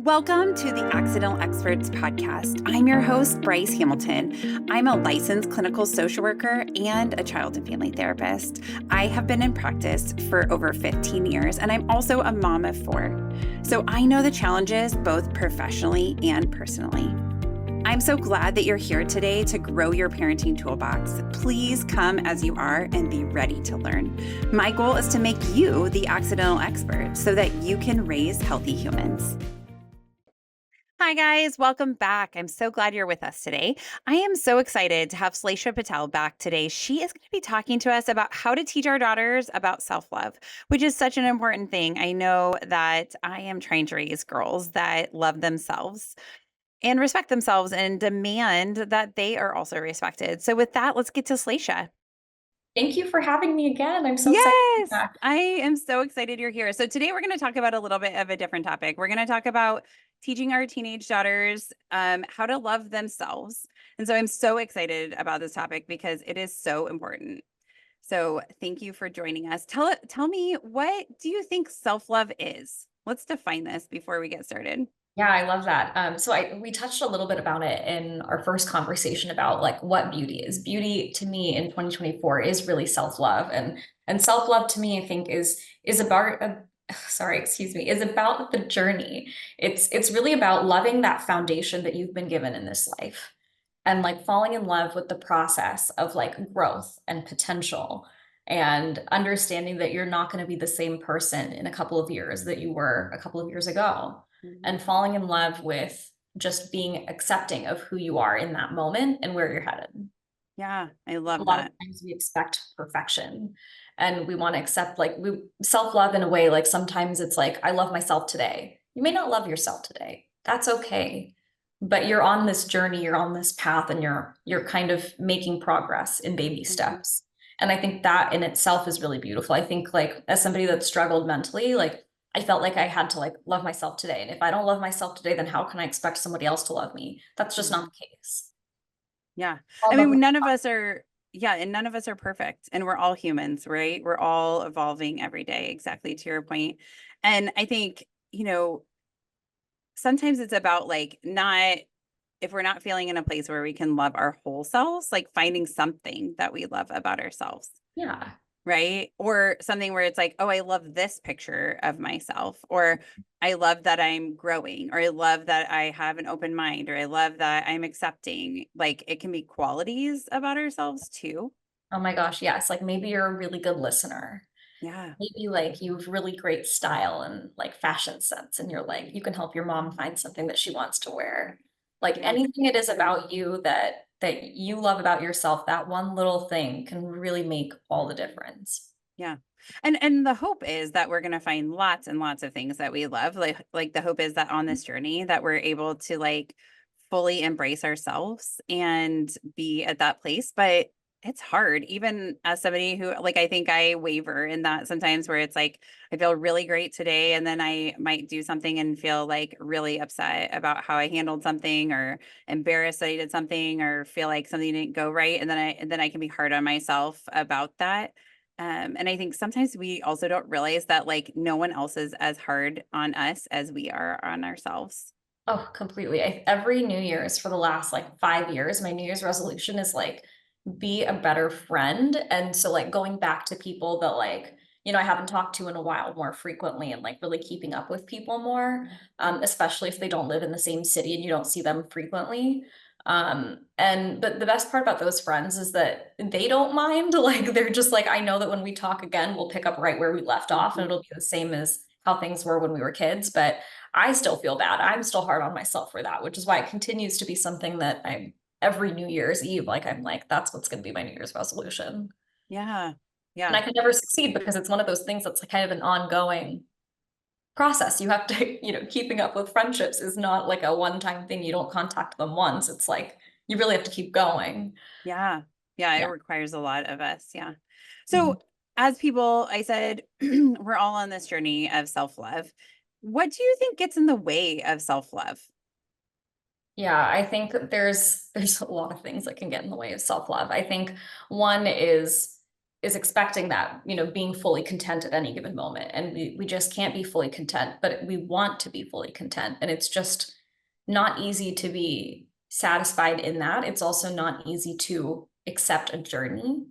Welcome to the Accidental Experts podcast. I'm your host, Bryce Hamilton. I'm a licensed clinical social worker and a child and family therapist. I have been in practice for over 15 years, and I'm also a mom of 4. So I know the challenges both professionally and personally. I'm so glad that you're here today to grow your parenting toolbox. Please come as you are and be ready to learn. My goal is to make you the accidental expert so that you can raise healthy humans. Hi, guys. Welcome back. I'm so glad you're with us today. I am so excited to have Slesha Patel back today. She is going to be talking to us about how to teach our daughters about self-love, which is such an important thing. I know that I am trying to raise girls that love themselves and respect themselves and demand that they are also respected. So with that, let's get to Slesha. Thank you for having me again. I'm so excited to be Yes, back. I am so excited you're here. So today we're going to talk about a little bit of a different topic. We're going to talk about teaching our teenage daughters how to love themselves. And so I'm so excited about this topic because it is so important. So thank you for joining us. Tell me, what do you think self-love is? Let's define this before we get started. Yeah, I love that. We touched a little bit about it in our first conversation about like what beauty is. Beauty to me in 2024 is really self-love, and self-love to me I think is about sorry, excuse me, is about the journey. It's really about loving that foundation that you've been given in this life and like falling in love with the process of like growth and potential and understanding that you're not going to be the same person in a couple of years that you were a couple of years ago, Mhm. and falling in love with just being accepting of who you are in that moment and where you're headed. Yeah, I A love lot of that. times we expect perfection and we want to accept like we self-love in a way, like sometimes it's like I love myself today. You may not love yourself today. That's okay. But you're on this journey, you're on this path, and you're kind of making progress in baby Mhm. steps. And I think that in itself is really beautiful. I think like as somebody that struggled mentally, like I felt like I had to like love myself today. And if I don't love myself today, then how can I expect somebody else to love me? That's just not Mhm. the case. Yeah. All I about mean, none of us are, yeah, and none of us are perfect. And we're all humans, right? We're all evolving every day, exactly to your point. And I think, sometimes it's about like not, if we're not feeling in a place where we can love our whole selves, like finding something that we love about ourselves. yeah. Right? Or something where it's like, oh, I love this picture of myself, or I love that I'm growing, or I love that I have an open mind, or I love that I'm accepting. Like it can be qualities about ourselves too. Oh my gosh, yes. Like maybe you're a really good listener. Yeah. Maybe like you have really great style and like fashion sense, and you're like, you can help your mom find something that she wants to wear. Like Yeah. anything it is about you that you love about yourself, that one little thing can really make all the difference. Yeah. And the hope is that we're going to find lots and lots of things that we love. Like the hope is that on this journey that we're able to like fully embrace ourselves and be at that place. But it's hard, even as somebody who like I think I waver in that sometimes where it's like I feel really great today and then I might do something and feel like really upset about how I handled something or embarrassed that I did something or feel like something didn't go right. And then I can be hard on myself about that. And I think sometimes we also don't realize that like no one else is as hard on us as we are on ourselves. Oh, completely. Every New Year's for the last like 5 years, my New Year's resolution is like be a better friend. And so like going back to people that like, I haven't talked to in a while more frequently and like really keeping up with people more, especially if they don't live in the same city and you don't see them frequently. But the best part about those friends is that they don't mind. Like they're just like, I know that when we talk again, we'll pick up right where we left off and Mhm. it'll be the same as how things were when we were kids. But I still feel bad. I'm still hard on myself for that, which is why it continues to be something that I'm every New Year's Eve, like I'm like, that's what's going to be my New Year's resolution. Yeah. And Yeah. I can never succeed because it's one of those things that's like kind of an ongoing process. You have to, keeping up with friendships is not like a one-time thing. You don't contact them once. It's like you really have to keep going. Yeah. Yeah. It Yeah. requires a lot of us. Yeah. Mhm. So, as people, I said, we're all on this journey of self love. What do you think gets in the way of self love? Yeah, I think there's a lot of things that can get in the way of self-love. I think one is is expecting that, being fully content at any given moment. And we just can't be fully content, but we want to be fully content. And it's just not easy to be satisfied in that. It's also not easy to accept a journey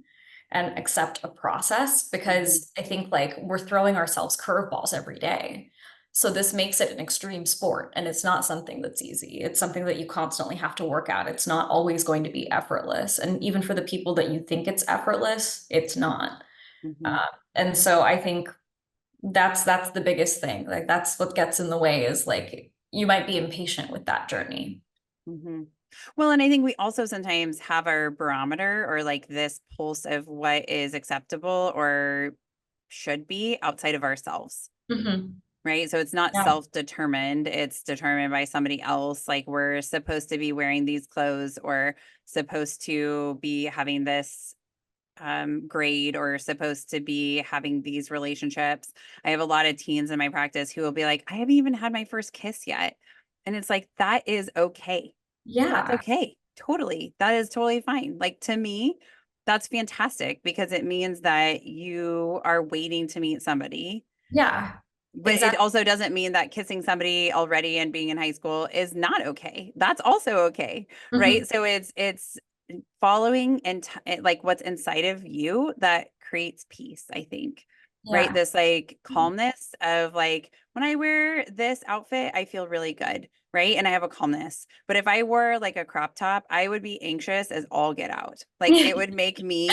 and accept a process, Mhm. because I think like we're throwing ourselves curveballs every day. So this makes it an extreme sport, and it's not something that's easy. It's something that you constantly have to work at. It's not always going to be effortless. And even for the people that you think it's effortless, it's not. Mhm. Uh, and so I think that's the biggest thing. Like that's what gets in the way, is like you might be impatient with that journey. Mhm. Well, and I think we also sometimes have our barometer or like this pulse of what is acceptable or should be outside of ourselves, Hmm. right? So it's not Yeah. self-determined, it's determined by somebody else. Like we're supposed to be wearing these clothes or supposed to be having this grade or supposed to be having these relationships. I have a lot of teens in my practice who will be like, I haven't even had my first kiss yet. And it's like, that is okay. That's Yeah. okay. Totally. That is totally fine. Like to me, that's fantastic because it means that you are waiting to meet somebody. Yeah. But it Exactly. also doesn't mean that kissing somebody already and being in high school is not okay. That's also okay, right? Hmm. So it's following and like what's inside of you that creates peace, I think. Right? Yeah. This like calmness of like when I wear this outfit, I feel really good, right? And I have a calmness. But if I wore like a crop top, I would be anxious as all get out. Like it would make me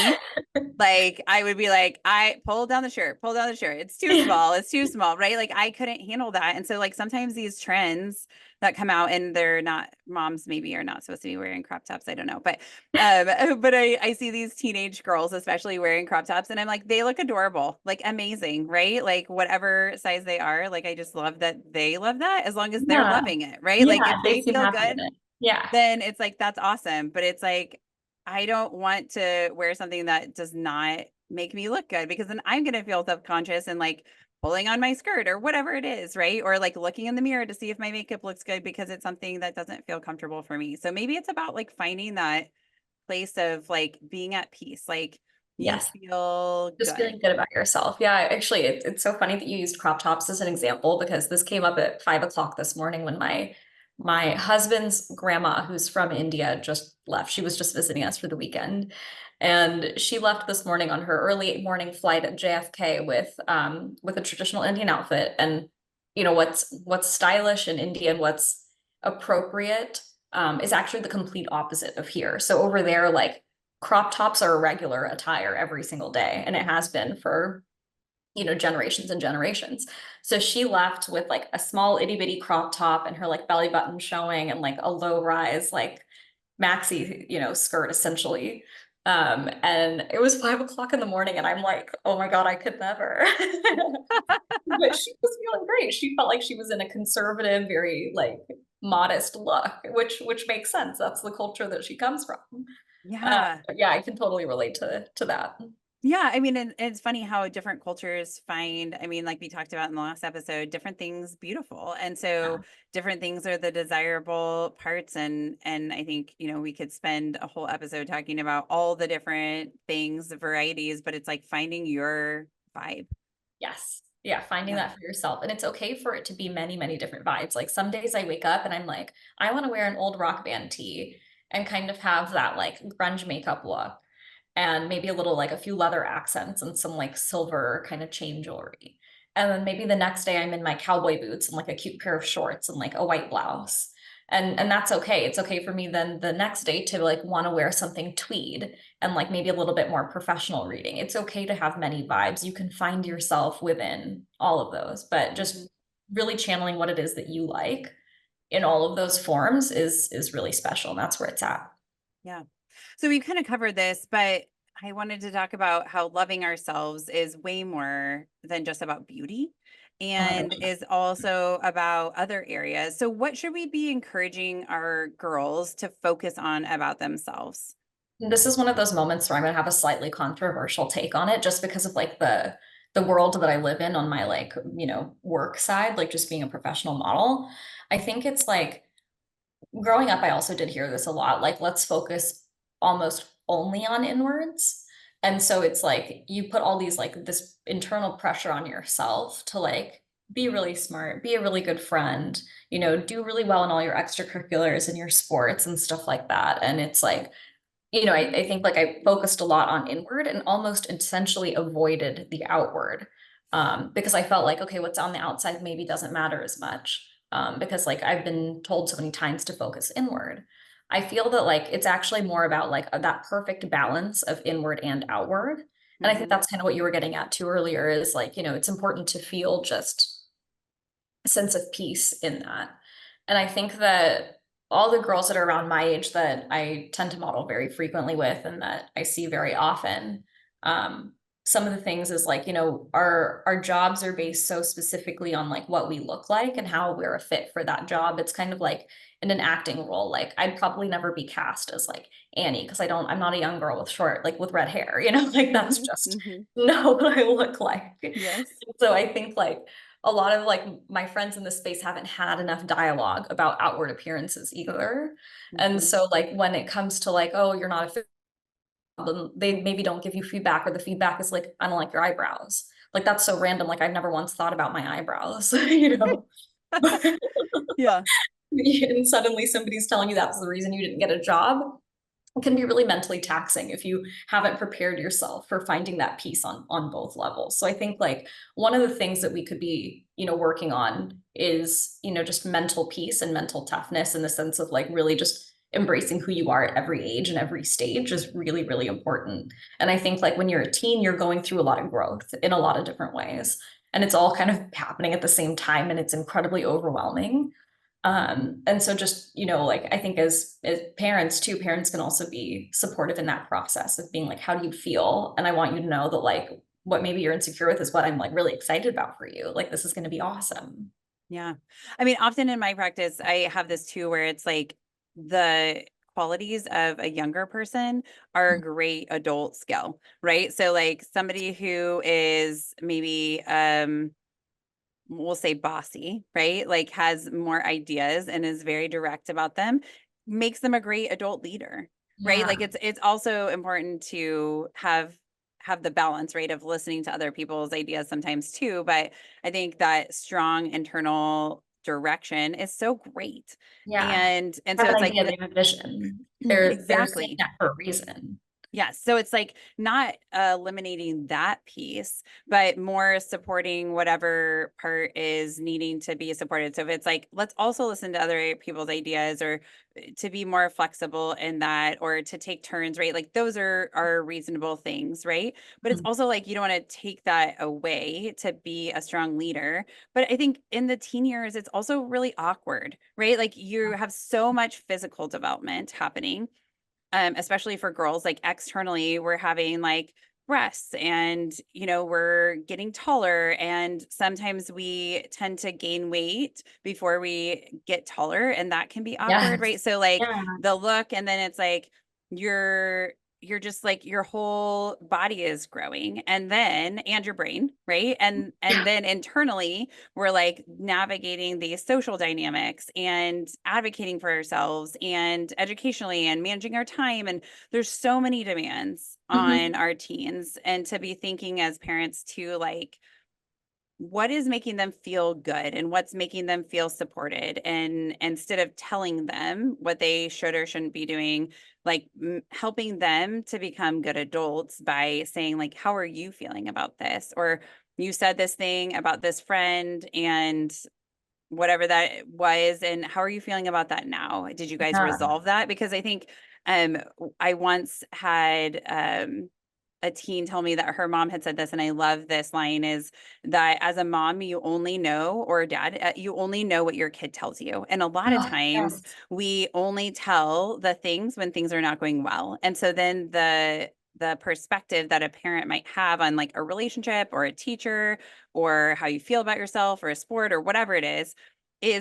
like I would be like, I pull down the shirt, pull down the shirt. It's too Yeah. small. It's too small, right? Like I couldn't handle that. And so like sometimes these trends that come out and they're not moms maybe are not supposed to be wearing crop tops. I don't know. But I see these teenage girls especially wearing crop tops and I'm like, they look adorable, like amazing, right? Like whatever size they are, like I just love that they love that as long as they're Yeah. loving it, right? Like Yeah. if They they seem feel happy good, in it. Yeah. then it's like that's awesome. But it's like I don't want to wear something that does not make me look good because then I'm gonna feel self-conscious and like pulling on my skirt or whatever it is, right? Or like looking in the mirror to see if my makeup looks good because it's something that doesn't feel comfortable for me. So maybe it's about like finding that place of like being at peace, like you Yes. feel Just good. feeling good about yourself. Yeah, actually, it's so funny that you used crop tops as an example, because this came up at 5 o'clock this morning when my husband's grandma, who's from India, just left. She was just visiting us for the weekend, and she left this morning on her early morning flight at JFK with a traditional Indian outfit. And what's stylish in India and what's appropriate is actually the complete opposite of here. So over there, like crop tops are a regular attire every single day, and it has been for generations and generations. So she left with like a small itty bitty crop top and her like belly button showing, and like a low rise like maxi skirt essentially. And it was 5 o'clock in the morning, and I'm like, oh my god, I could never. But she was feeling great. She felt like she was in a conservative, very like modest look, which makes sense. That's the culture that she comes from. Yeah. But yeah, I can totally relate to that. Yeah, I mean, and it's funny how different cultures find, I mean, like we talked about in the last episode, different things beautiful. And Yeah. so different things are the desirable parts and I think, we could spend a whole episode talking about all the different things, the varieties, but it's like finding your vibe. Yes. Yeah, finding Yeah. that for yourself. And it's okay for it to be many, many different vibes. Like some days I wake up and I'm like, I want to wear an old rock band tee and kind of have that like grunge makeup look, and maybe a little like a few leather accents and some like silver kind of chain jewelry. And then maybe the next day I'm in my cowboy boots and like a cute pair of shorts and like a white blouse. And that's okay. It's okay for me then the next day to like want to wear something tweed and like maybe a little bit more professional reading. It's okay to have many vibes. You can find yourself within all of those, but Mhm. just really channeling what it is that you like in all of those forms is really special. And that's where it's at. Yeah. So we've kind of covered this, but I wanted to talk about how loving ourselves is way more than just about beauty Oh my and gosh. is also about other areas. So what should we be encouraging our girls to focus on about themselves? This is one of those moments where I'm gonna have a slightly controversial take on it, just because of like the world that I live in on my like, work side, like just being a professional model. I think it's like growing up, I also did hear this a lot, like let's focus almost only on inwards. And so it's like you put all these like this internal pressure on yourself to like be really smart, be a really good friend, do really well in all your extracurriculars and your sports and stuff like that. And it's like, I think like I focused a lot on inward and almost essentially avoided the outward, because I felt like, okay, what's on the outside maybe doesn't matter as much, because like I've been told so many times to focus inward. I feel that like it's actually more about like that perfect balance of inward and outward. And I think Mm-hmm. that's kind of what you were getting at too earlier is like, it's important to feel just a sense of peace in that. And I think that all the girls that are around my age that I tend to model very frequently with and that I see very often, um, some of the things is like, our jobs are based so specifically on like what we look like and how we're a fit for that job. It's kind of like in an acting role, like I'd probably never be cast as like Annie because I'm not a young girl with short, like with red hair, like that's just Mm-hmm. not what I look like. Yes. So I think like a lot of like my friends in this space haven't had enough dialogue about outward appearances either. And Mm-hmm. so like when it comes to like, oh, you're not a fit, then they maybe don't give you feedback or the feedback is like, I don't like your eyebrows. Like that's so random. Like I've never once thought about my eyebrows, Yeah. and suddenly somebody's telling you that's the reason you didn't get a job. It can be really mentally taxing if you haven't prepared yourself for finding that peace on both levels. So I think like one of the things that we could be, working on is, just mental peace and mental toughness in the sense of like really just embracing who you are at every age and every stage is really, really important. And I think like when you're a teen, you're going through a lot of growth in a lot of different ways. And it's all kind of happening at the same time and it's incredibly overwhelming. And so just, like I think as parents too, parents can also be supportive in that process of being like, how do you feel? And I want you to know that like what maybe you're insecure with is what I'm like really excited about for you. Like this is going to be awesome. Yeah. I mean, often in my practice, I have this too, where it's like the qualities of a younger person are a great adult skill, right? So like somebody who is maybe we'll say bossy, right? Like has more ideas and is very direct about them, makes them a great adult leader, right? Yeah. Like it's also important to have the balance, right, of listening to other people's ideas sometimes too, but I think that strong internal direction is so great. Yeah. And Have so an it's like idea, they have a vision. They're saying exactly. that for a reason. Yes. So it's like not eliminating that piece, but more supporting whatever part is needing to be supported. So if it's like, let's also listen to other people's ideas or to be more flexible in that or to take turns, right? Like those are reasonable things, right? But it's Mhm. also like you don't want to take that away to be a strong leader. But I think in the teen years, it's also really awkward, right? Like you have so much physical development happening, especially for girls, like externally, we're having like breasts and, we're getting taller. And sometimes we tend to gain weight before we get taller. And that can be awkward, Yes. right? So, like Yeah. the look, and then it's like you're, you're just like your whole body is growing and your brain, right? And Yeah. then internally we're like navigating these social dynamics and advocating for ourselves and educationally and managing our time. And there's so many demands on Mhm. our teens. And to be thinking as parents too, like, what is making them feel good and what's making them feel supported, and instead of telling them what they should or shouldn't be doing, like helping them to become good adults by saying like, how are you feeling about this, or you said this thing about this friend and whatever that was, and how are you feeling about that now? Did you guys Yeah. resolve that? Because I think I once had a teen tell me that her mom had said this, and I love this line, is that as a mom, you only know, or a dad, you only know what your kid tells you. And a lot of Oh, times yes. we only tell the things when things are not going well. And so then the perspective that a parent might have on like a relationship or a teacher or how you feel about yourself or a sport or whatever it is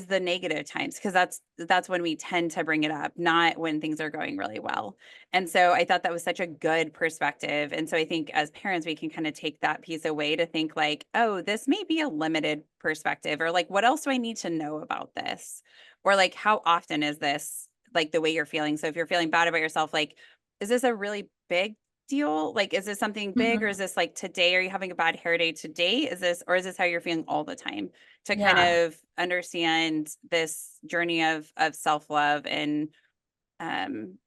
the negative times, because that's when we tend to bring it up, not when things are going really well. And so I thought that was such a good perspective. And so I think as parents, we can kind of take that piece away to think like, oh, this may be a limited perspective, or like, what else do I need to know about this? Or like, how often is this like the way you're feeling? So if you're feeling bad about yourself, like, is this a really big deal? Like, is this something big, or is Mhm. this like today? Are you having a bad hair day today? Or is this how you're feeling all the time? To kind Yeah. of understand this journey of self-love and um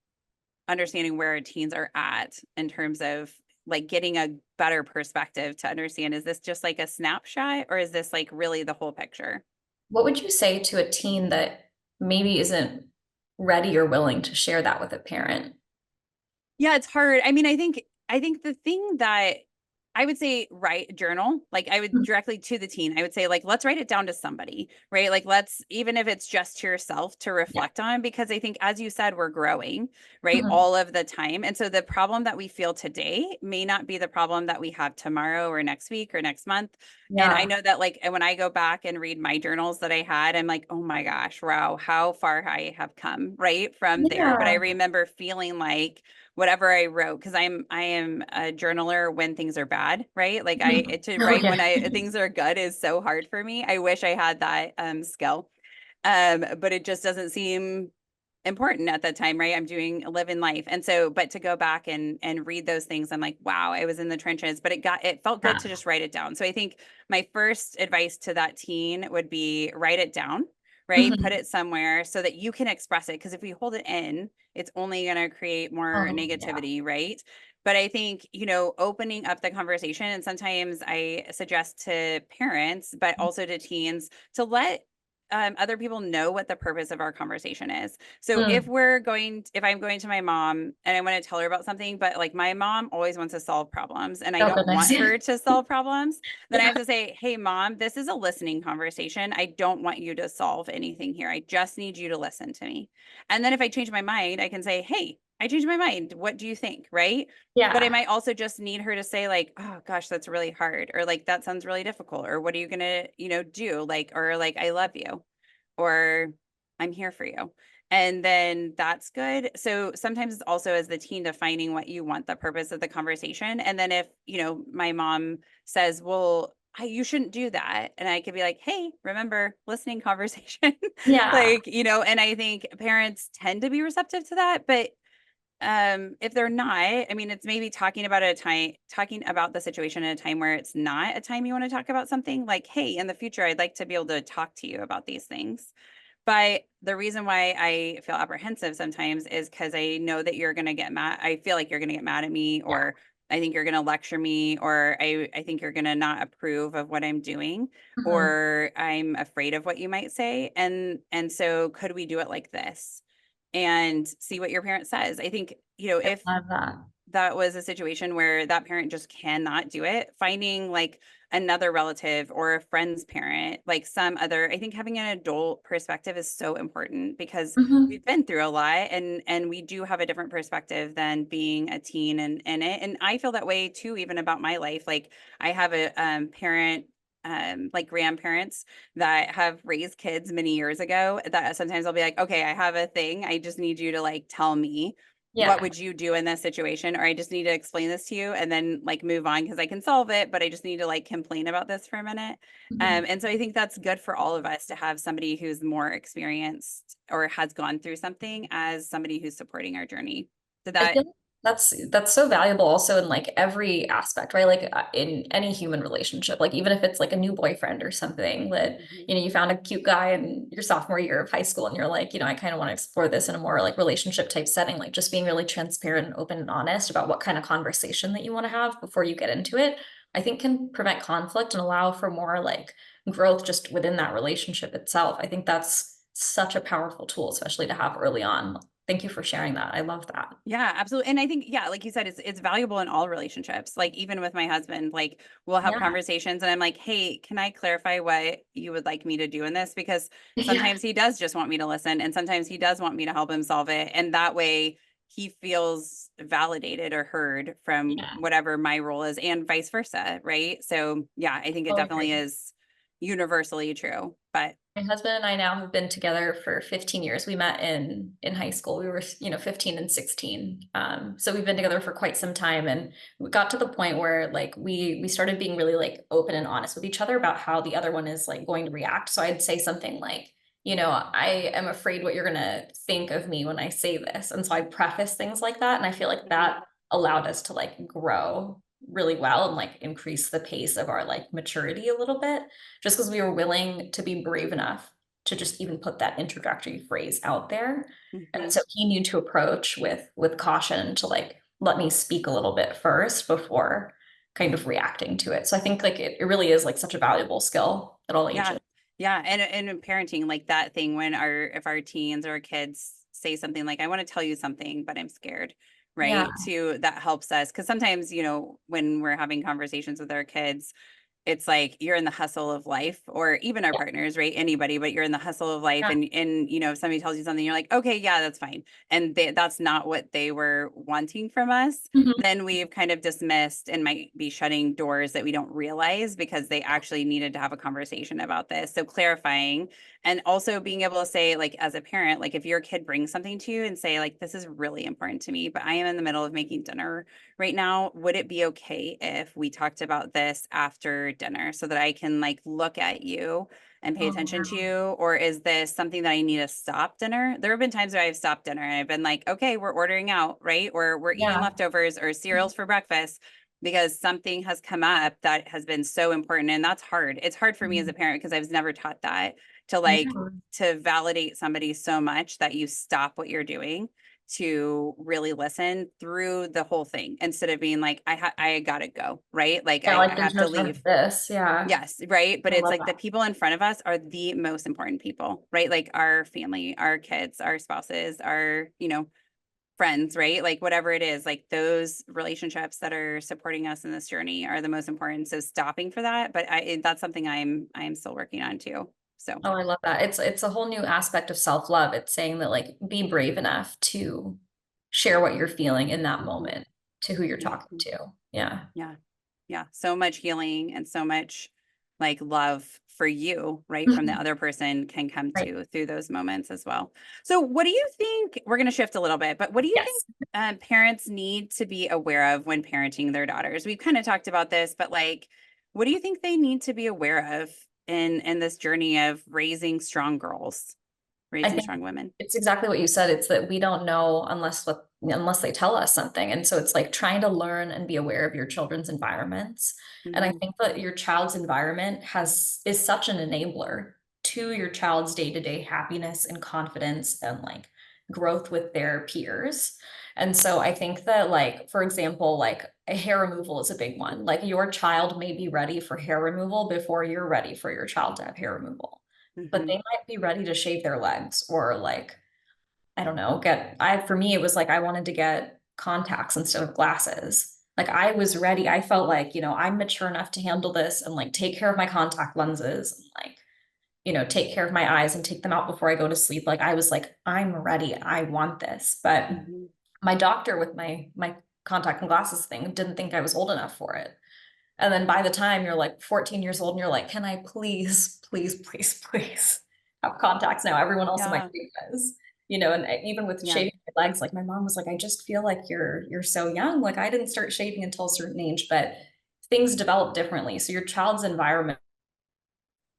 understanding where our teens are at in terms of like getting a better perspective to understand, is this just like a snapshot, or is this like really the whole picture? What would you say to a teen that maybe isn't ready or willing to share that with a parent? Yeah, it's hard. I mean, I think the thing that I would say, write journal. Like, I would directly to the teen. I would say, like, let's write it down to somebody, right? Like, let's, even if it's just to yourself to Yeah. reflect on, because I think, as you said, we're growing, right? Mhm. All of the time. And so the problem that we feel today may not be the problem that we have tomorrow or next week or next month. And I Yeah. know that, like, when I go back and read my journals that I had, I'm like, oh my gosh, wow, how far I have come, right? From there. But I Yeah. remember feeling like, whatever I wrote, because I am a journaler when things are bad, right? Like, Mhm. to Oh write yeah. when I things are good is so hard for me. I wish I had that skill. But it just doesn't seem important at that time, right? I'm doing living life. And so, but to go back and read those things, I'm like, wow, I was in the trenches, but it felt good Yeah. to just write it down. So I think my first advice to that teen would be, write it down, right? Put Mhm. it somewhere so that you can express it. Because if we hold it in, it's only going to create more Oh yeah. negativity, right? But I think, opening up the conversation, and sometimes I suggest to parents, but also to teens, to let other people know what the purpose of our conversation is. So Mm. if I'm going to my mom and I want to tell her about something, but like, my mom always wants to solve problems and I Oh don't goodness. want her to solve problems, then I Yeah. have to say, hey, mom, this is a listening conversation. I don't want you to solve anything here. I just need you to listen to me. And then if I change my mind, I can say, hey, I changed my mind. What do you think? Right. But I Yeah. might also just need her to say, like, oh gosh, that's really hard. Or like, that sounds really difficult. Or what are you going to, do? Like, or like, I love you, or I'm here for you. And then that's good. So sometimes it's also, as the teen, defining what you want the purpose of the conversation. And then if, my mom says, well, you shouldn't do that. And I could be like, hey, remember, listening conversation. Yeah. Like, and I think parents tend to be receptive to that. But if they're not, I mean, it's maybe talking about the situation at a time where it's not a time you want to talk about something, like, hey, in the future, I'd like to be able to talk to you about these things. But the reason why I feel apprehensive sometimes is because I know that you're going to get mad. I feel like you're going to get mad at me, Yeah. or I think you're going to lecture me, or I think you're going to not approve of what I'm doing, Mhm. or I'm afraid of what you might say. And so, could we do it like this and see what your parent says? I think, I if love that. that was a situation where that parent just cannot do it, finding like another relative or a friend's parent, like some other, I think having an adult perspective is so important, because Mhm. we've been through a lot, and we do have a different perspective than being a teen and in it. And I feel that way too, even about my life. Like, I have a parent, like grandparents that have raised kids many years ago, that sometimes I'll be like, okay, I have a thing. I just need you to like tell me, what Yeah. would you do in this situation? Or I just need to explain this to you and then like move on, because I can solve it, but I just need to like complain about this for a minute. Mhm. And so I think that's good for all of us to have somebody who's more experienced or has gone through something, as somebody who's supporting our journey. Did I that? feel like that's so valuable also in like every aspect, right? Like in any human relationship, like even if it's like a new boyfriend or something that, Mhm. you found a cute guy in your sophomore year of high school and you're like, I kind of want to explore this in a more like relationship type setting, like just being really transparent and open and honest about what kind of conversation that you want to have before you get into it, I think can prevent conflict and allow for more like growth just within that relationship itself. I think that's such a powerful tool, especially to have early on. Thank you for sharing that. I love that. Yeah, absolutely. And I think, yeah, like you said, it's valuable in all relationships. Like, even with my husband, like, we'll have Yeah. conversations and I'm like, hey, can I clarify what you would like me to do in this? Because Yeah. sometimes he does just want me to listen, and sometimes he does want me to help him solve it. And that way he feels validated or heard from Yeah. whatever my role is, and vice versa. Right. So yeah, I think it Oh, I definitely agree. is universally true. But My husband and I now have been together for 15 years. We met in high school. We were, 15 and 16. So we've been together for quite some time, and we got to the point where like we started being really like open and honest with each other about how the other one is like going to react. So I'd say something like, I am afraid what you're gonna think of me when I say this. And so I preface things like that. And I feel like Mhm. that allowed us to like grow really well and like increase the pace of our like maturity a little bit, just because we were willing to be brave enough to just even put that introductory phrase out there. And Hmm. so he knew to approach with caution to like let me speak a little bit first before kind of reacting to it. So I think like it really is like such a valuable skill at all Yeah. ages. Yeah. And in parenting, like that thing when if our teens or our kids say something like, I want to tell you something, but I'm scared, Yeah. right? That helps us. Cause sometimes, when we're having conversations with our kids, it's like you're in the hustle of life, or even our partners, right? Anybody, but you're in the hustle of life. Yeah. And if somebody tells you something, you're like, okay, yeah, that's fine. And that's not what they were wanting from us. Mhm. Then we've kind of dismissed and might be shutting doors that we don't realize because they actually needed to have a conversation about this. So clarifying, and also being able to say, like, as a parent, like if your kid brings something to you and say, like, this is really important to me, but I am in the middle of making dinner right now, would it be okay if we talked about this after dinner so that I can like look at you and pay Oh, attention to wow. you? Or is this something that I need to stop dinner? There have been times where I've stopped dinner and I've been like, okay, we're ordering out, right? Or we're eating Yeah. leftovers or cereals for breakfast because something has come up that has been so important. And that's hard. It's hard for me as a Mhm. parent because I was never taught that to like Yeah. to validate somebody so much that you stop what you're doing to really listen through the whole thing instead of being like, I gotta go, right? Like Yeah, I like there's have no to time for leave. this. Yeah. Yes, right. But I it's love like the that. people in front of us are the most important people, right? Like our family, our kids, our spouses, our, friends, right? Like whatever it is, like those relationships that are supporting us in this journey are the most important. So stopping for that, but that's something I'm still working on too. So, Oh, I love that. It's a whole new aspect of self-love. It's saying that like be brave enough to share what you're feeling in that mhm, moment to who you're talking mhm. to. Yeah. Yeah. Yeah. So much healing and so much like love for you, right? From the Mhm. other person can come Right. to through those moments as well. So, what do you think? We're going to shift a little bit, but what do you think Yes. parents need to be aware of when parenting their daughters? We've kind of talked about this, but like, what do you think they need to be aware of in this journey of raising strong girls, I raising think strong women? it's exactly what you said. It's that we don't know unless they tell us something. And so it's like trying to learn and be aware of your children's environments. And I Hmm. think that your child's environment is such an enabler to your child's day-to-day happiness and confidence and like growth with their peers. And so I think that like, for example, like a hair removal is a big one. Like your child may be ready for hair removal before you're ready for your child to have hair removal, but Hmm. they might be ready to shave their legs or like, I don't know, for me, it was like I wanted to get contacts instead of glasses. Like I was ready. I felt like, I'm mature enough to handle this and like take care of my contact lenses and like, take care of my eyes and take them out before I go to sleep. Like I was like, I'm ready. I want this. But Hmm. my doctor with my contact and glasses thing didn't think I was old enough for it. And then by the time you're like 14 years old and you're like, can I please, please, please, please have contacts now? Everyone else in my Yeah. family does, and even with Yeah. shaving my legs, like my mom was like, I just feel like you're so young. Like I didn't start shaving until a certain age, but things develop differently. So your child's environment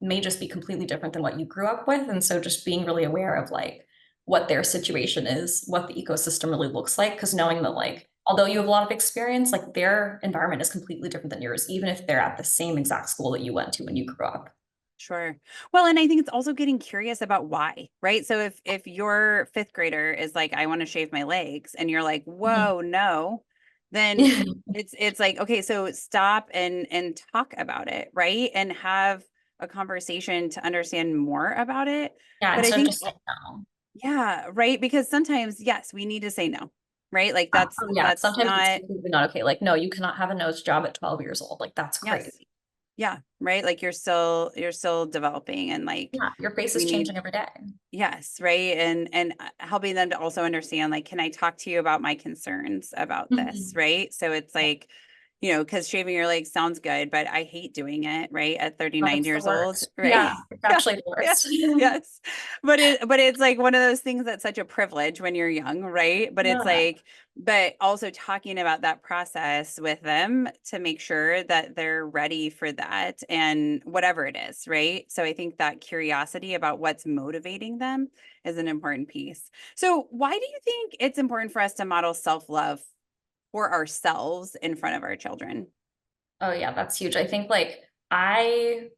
may just be completely different than what you grew up with. And so just being really aware of like what their situation is, what the ecosystem really looks like, because knowing that like although you have a lot of experience, like their environment is completely different than yours, even if they're at the same exact school that you went to when you grew up. Sure. Well, and I think it's also getting curious about why, right? So if your fifth grader is like, I want to shave my legs, and you're like, Mhm. whoa, no, then it's like, okay, so stop and talk about it, right? And have a conversation to understand more about it. Yeah, But I instead of think, just saying no. yeah, right, because sometimes, yes, we need to say no, right? Like that's Yeah, that's sometimes it's not, completely not okay. Like, no, you cannot have a nose job at 12 years old. Like, that's yes, crazy. yeah, right. Like you're still developing, and like Yeah, your face we is need. changing every day. Yes, right. And helping them to also understand, like, can I talk to you about my concerns about this, Mhm. right? So it's like, because shaving your legs sounds good, but I hate doing it, right? At Oh, 39 it's the years old, worst. right? Yeah, it's Yeah. actually the Yes. worst. Yes. But it's like one of those things that's such a privilege when you're young, right? But it's Yeah. like, but also talking about that process with them to make sure that they're ready for that and whatever it is, right? So I think that curiosity about what's motivating them is an important piece. So why do you think it's important for us to model self-love for ourselves in front of our children. Oh yeah, that's huge. I think like I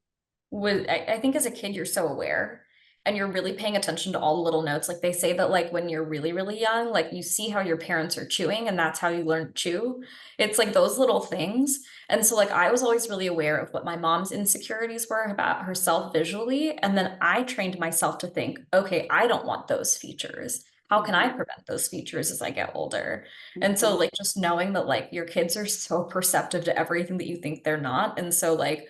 think as a kid you're so aware and you're really paying attention to all the little notes. Like they say that like when you're really, really young, like you see how your parents are chewing and that's how you learn to chew. It's like those little things. And so like I was always really aware of what my mom's insecurities were about herself visually. And then I trained myself to think, okay, I don't want those features. How can I Mhm. prevent those features as I get older? And so Mhm. like just knowing that like your kids are so perceptive to everything that you think they're not. And so like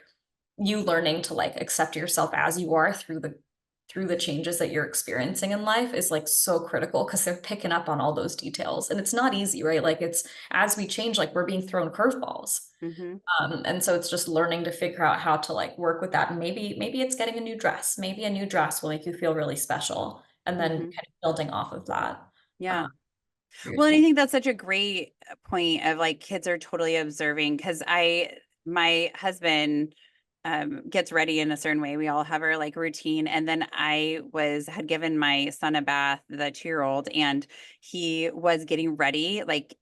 you learning to like accept yourself as you are through the changes that you're experiencing in life is like so critical because they're picking up on all those details and it's not easy, right? Like it's as we change, like we're being thrown curveballs. Mhm. And so it's just learning to figure out how to like work with that. And maybe it's getting a new dress. Maybe a new dress will make you feel really special. And then kind Mhm. of building off of that. Yeah. Um, for your Well, and I change. think that's such a great point of like kids are totally observing because my husband gets ready in a certain way. We all have our like routine. And then had given my son a bath, the 2 year old, and he was getting ready like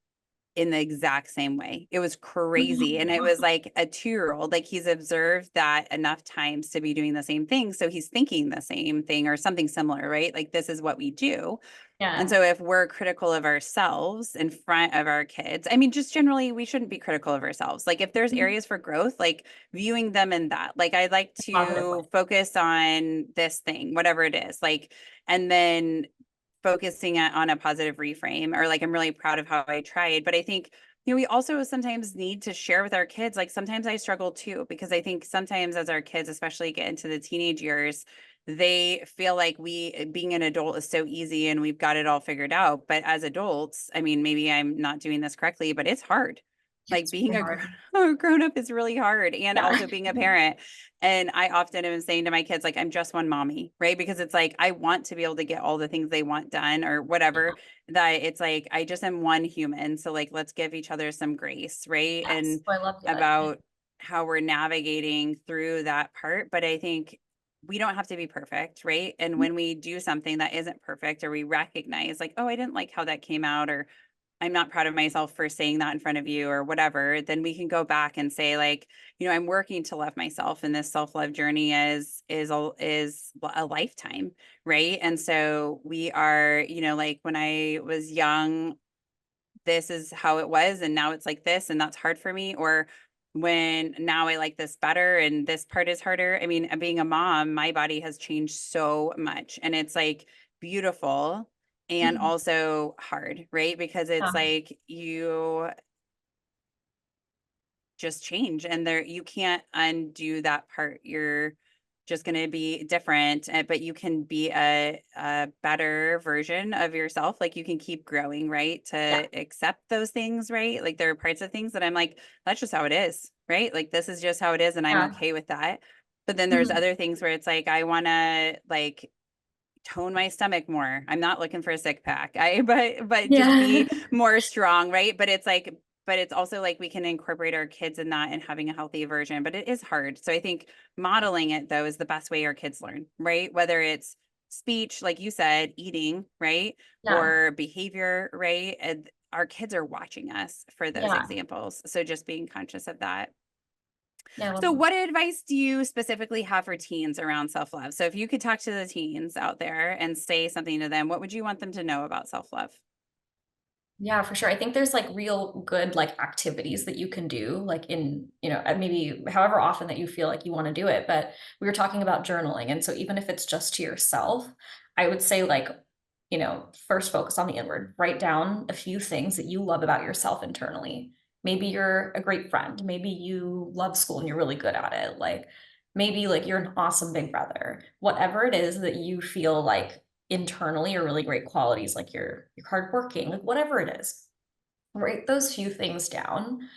in the exact same way. It was crazy. And it was like a 2 year old, like he's observed that enough times to be doing the same thing. So he's thinking the same thing or something similar, right? Like this is what we do. And Yeah. so if we're critical of ourselves in front of our kids, I mean, just generally, we shouldn't be critical of ourselves. Like if there's areas for growth, like viewing them in that, like I like Positive way. to focus on this thing, whatever it is, like, and then focusing on a positive reframe or like, I'm really proud of how I tried. But I think, we also sometimes need to share with our kids. Like sometimes I struggle too, because I think sometimes as our kids, especially get into the teenage years, they feel like being an adult is so easy and we've got it all figured out. But as adults, I mean, maybe I'm not doing this correctly, but it's hard. Like It's being really a hard. a grown up is really hard, and Yeah. also being a parent. And I often am saying to my kids, like, I'm just one mommy, right? Because it's like I want to be able to get all the things they want done or whatever. That it's like I just am one human. So like let's give each other some grace, right? Yes. And Oh, I love that. Yeah. about how we're navigating through that part. But I think we don't have to be perfect, right? And when we do something that isn't perfect or we recognize like, oh, I didn't like how that came out, or I'm not proud of myself for saying that in front of you or whatever, then we can go back and say like, I'm working to love myself, and this self-love journey is a lifetime, right? And so we are, like when I was young, this is how it was and now it's like this and that's hard for me, or when now I like this better and this part is harder. I mean, being a mom, my body has changed so much, and it's like beautiful and Mhm. also hard, right? Because it's Yeah. like you just change, and there you can't undo that part. You're just going to be different, but you can be a better version of yourself. Like you can keep growing, right? Yeah. To accept those things, right? Like there are parts of things that I'm like, that's just how it is, right? Like this is just how it is and I'm Yeah. okay with that. But then there's Mhm. other things where it's like I want to like tone my stomach more. I'm not looking for a six pack. But just Yeah. be more strong, right? But it's like but it's also like we can incorporate our kids in that and having a healthy version, but it is hard. So I think modeling it though is the best way our kids learn, right? Whether it's speech, like you said, eating, right? Yeah. Or behavior, right? And our kids are watching us for those Yeah. examples. So just being conscious of that. Yeah. I love So, that. what advice do you specifically have for teens around self love? So, if you could talk to the teens out there and say something to them, what would you want them to know about self love? Yeah, for sure. I think there's like real good like activities that you can do, like in, maybe however often that you feel like you want to do it. But we were talking about journaling. And so even if it's just to yourself, I would say like, first focus on the inward, write down a few things that you love about yourself internally. Maybe you're a great friend. Maybe you love school and you're really good at it. Like maybe like you're an awesome big brother. Whatever it is that you feel like internally are really great qualities, like you're hardworking, like whatever it is. Write those few things down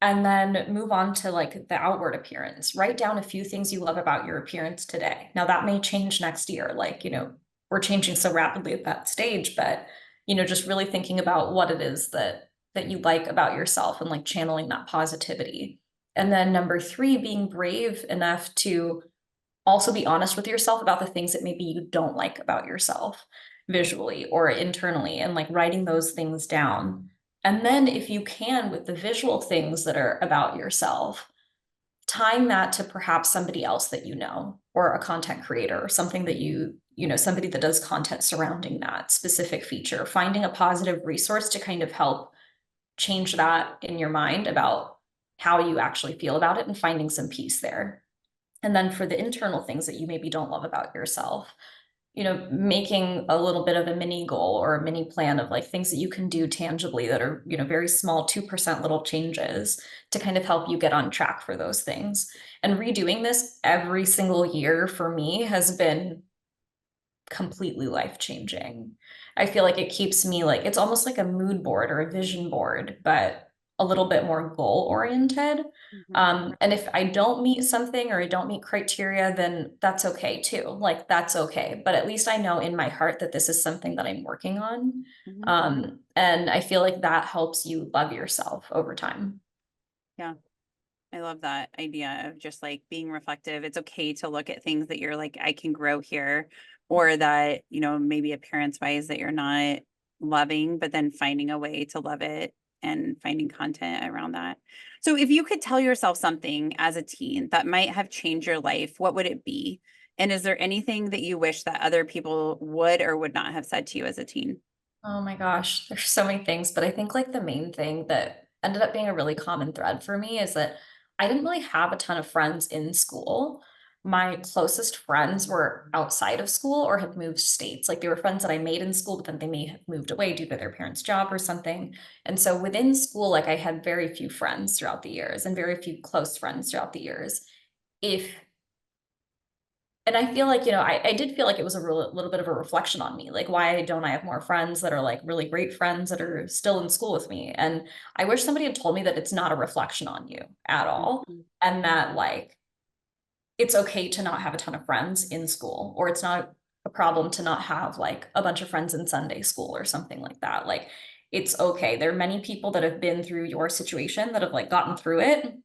and then move on to like the outward appearance. Write down a few things you love about your appearance today. Now that may change next year. Like, we're changing so rapidly at that stage, but just really thinking about what it is that you like about yourself and like channeling that positivity. And then number three, being brave enough to also be honest with yourself about the things that maybe you don't like about yourself visually or internally and like writing those things down And then if you can, with the visual things that are about yourself, tying that to perhaps somebody else that you know, or a content creator, or something that somebody that does content surrounding that specific feature, finding a positive resource to kind of help change that in your mind about how you actually feel about it and finding some peace there. And then for the internal things that you maybe don't love about yourself, making a little bit of a mini goal or a mini plan of like things that you can do tangibly that are, very small 2% little changes to kind of help you get on track for those things. And redoing this every single year for me has been completely life changing. I feel like it keeps me like it's almost like a mood board or a vision board, but a little bit more goal oriented. Mhm. And if I don't meet something or I don't meet criteria, then that's okay too. Like that's okay. But at least I know in my heart that this is something that I'm working on. Mhm. And I feel like that helps you love yourself over time. Yeah. I love that idea of just like being reflective. It's okay to look at things that you're like, I can grow here, or that, maybe appearance wise that you're not loving, but then finding a way to love it and finding content around that. So, if you could tell yourself something as a teen that might have changed your life, what would it be? And is there anything that you wish that other people would or would not have said to you as a teen? Oh my gosh, there's so many things, but I think like the main thing that ended up being a really common thread for me is that I didn't really have a ton of friends in school. My closest friends were outside of school or had moved states. Like they were friends that I made in school, but then they may have moved away due to their parents' job or something. And so within school, like I had very few friends throughout the years and very few close friends throughout the years. If and I feel like, I did feel like it was a little bit of a reflection on me. Like, why don't I have more friends that are like really great friends that are still in school with me? And I wish somebody had told me that it's not a reflection on you at all. Mhm. And that like it's okay to not have a ton of friends in school, or it's not a problem to not have like a bunch of friends in Sunday school or something like that. Like it's okay. There are many people that have been through your situation that have like gotten through it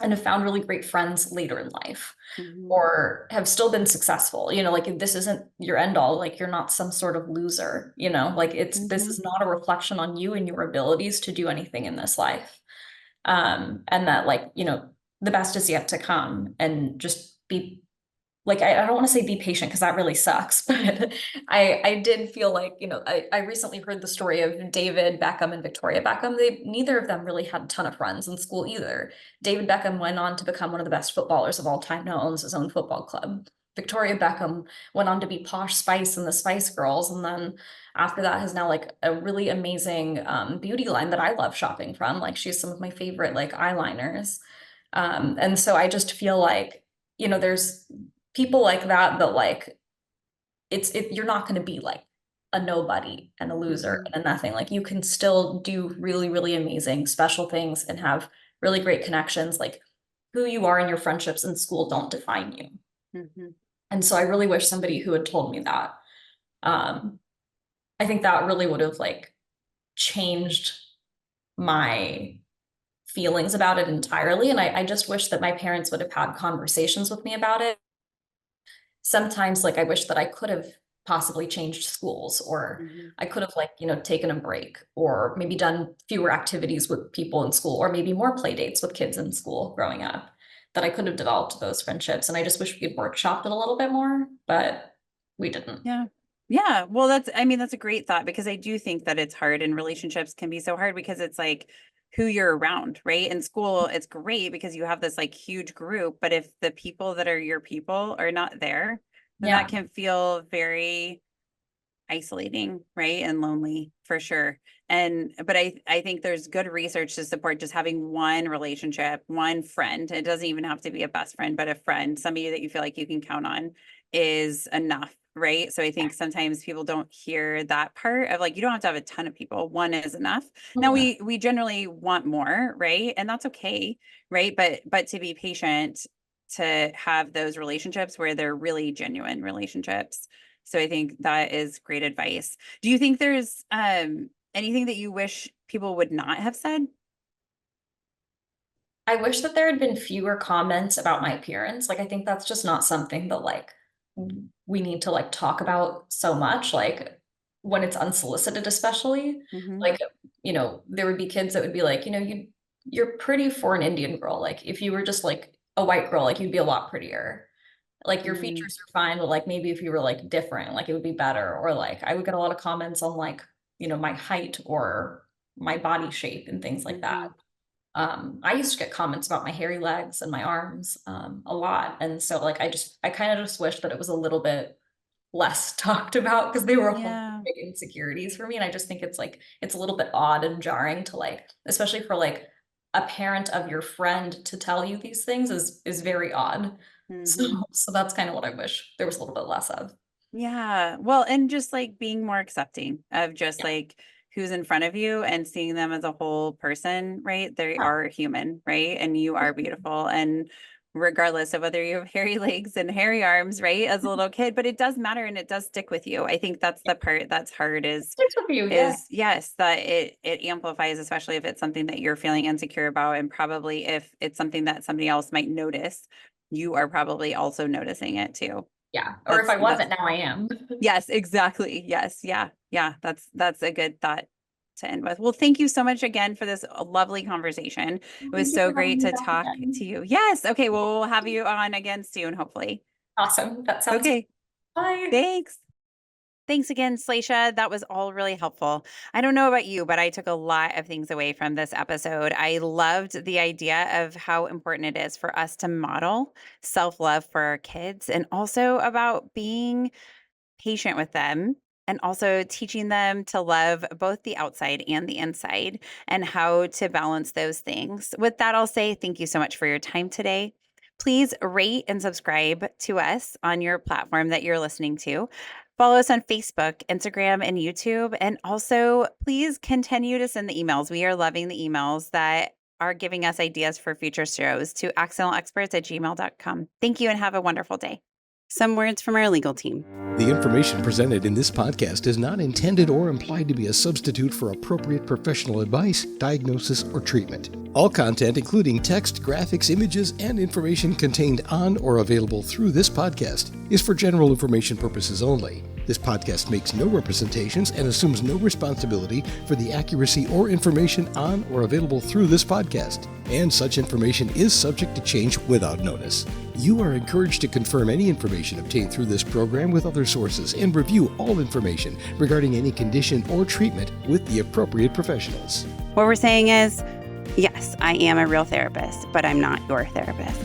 and have found really great friends later in life Mhm. or have still been successful. Like this isn't your end all, like you're not some sort of loser, like this Mhm. is not a reflection on you and your abilities to do anything in this life. And that like, the best is yet to come and just be like I don't want to say be patient because that really sucks, but I did feel like, I recently heard the story of David Beckham and Victoria Beckham. They neither of them really had a ton of friends in school either. David Beckham went on to become one of the best footballers of all time, now owns his own football club. Victoria Beckham went on to be Posh Spice and the Spice Girls, and then after that has now like a really amazing beauty line that I love shopping from. Like she has some of my favorite like eyeliners. And so I just feel like, there's people like that like you're not going to be like a nobody and a loser Mhm. and a nothing. Like you can still do really, really amazing special things and have really great connections. Like who you are in your friendships in school don't define you. Mhm. And so I really wish somebody who had told me that. Um, I think that really would have like changed my feelings about it entirely. And I just wish that my parents would have had conversations with me about it. Sometimes like I wish that I could have possibly changed schools, or Mhm. I could have like, taken a break or maybe done fewer activities with people in school, or maybe more play dates with kids in school growing up, that I could have developed those friendships. And I just wish we could workshop it a little bit more, but we didn't. Yeah. Yeah. Well, I mean, that's a great thought because I do think that it's hard and relationships can be so hard because it's like who you're around, right? In school, it's great because you have this like huge group, but if the people that are your people are not there, then that Yeah. can feel very isolating, right? And lonely for sure. But I think there's good research to support just having one relationship, one friend. It doesn't even have to be a best friend, but a friend, somebody that you feel like you can count on is enough, right? So I think sometimes people don't hear that part of like you don't have to have a ton of people. One is enough. Now Mhm. we generally want more, right? And that's okay, right? But to be patient to have those relationships where they're really genuine relationships. So I think that is great advice. Do you think there's anything that you wish people would not have said? I wish that there had been fewer comments about my appearance. Like, I think that's just not something that like we need to like talk about so much. Like, when it's unsolicited, especially. Mm-hmm. Like, there would be kids that would be like, you're pretty for an Indian girl. Like if you were just like a white girl, like you'd be a lot prettier. Like your Mm-hmm. features are fine, but like maybe if you were like different, like it would be better. Or like I would get a lot of comments on like, my height or my body shape and things like that. Mm-hmm. I used to get comments about my hairy legs and my arms, a lot. And so like I kind of just wish that it was a little bit less talked about because they were all Yeah. big insecurities for me. And I just think it's like it's a little bit odd and jarring to like, especially for like a parent of your friend to tell you these things is very odd. So Mm-hmm. so that's kind of what I wish there was a little bit less of. Yeah. Well, and just like being more accepting of just Yeah. like who's in front of you and seeing them as a whole person, right? They Huh. are human, right? And you are beautiful. And regardless of whether you have hairy legs and hairy arms, right? As a little kid, but it does matter and it does stick with you. I think that's Yeah. the part that's hard Sticks with you, yeah. is yes, that it amplifies, especially if it's something that you're feeling insecure about. And probably if it's something that somebody else might notice, you are probably also noticing it too. Yeah. Or if That's I that's wasn't, now I am. Yes, exactly. Yes. Yeah. Yeah. That's a good thought to end with. Well, thank you so much again for this lovely conversation. It was Thank you so for having great me to back talk to again. you. Yes. Okay. Well, we'll have you on again soon, hopefully. Awesome. That sounds good. Okay. Bye. Thanks. Thanks again, Slesha. That was all really helpful. I don't know about you, but I took a lot of things away from this episode. I loved the idea of how important it is for us to model self love for our kids and also about being patient with them and also teaching them to love both the outside and the inside and how to balance those things. With that, I'll say thank you so much for your time today. Please rate and subscribe to us on your platform that you're listening to. Follow us on Facebook, Instagram, and YouTube. And also, please continue to send the emails. We are loving the emails that are giving us ideas for future shows to accidentalexperts@gmail.com. Thank you and have a wonderful day. Some words from our legal team. The information presented in this podcast is not intended or implied to be a substitute for appropriate professional advice, diagnosis, or treatment. All content, including text, graphics, images, and information contained on or available through this podcast, is for general information purposes only. This podcast makes no representations and assumes no responsibility for the accuracy or information on or available through this podcast, and such information is subject to change without notice. You are encouraged to confirm any information obtained through this program with other sources and review all information regarding any condition or treatment with the appropriate professionals. What we're saying is, yes, I am a real therapist, but I'm not your therapist.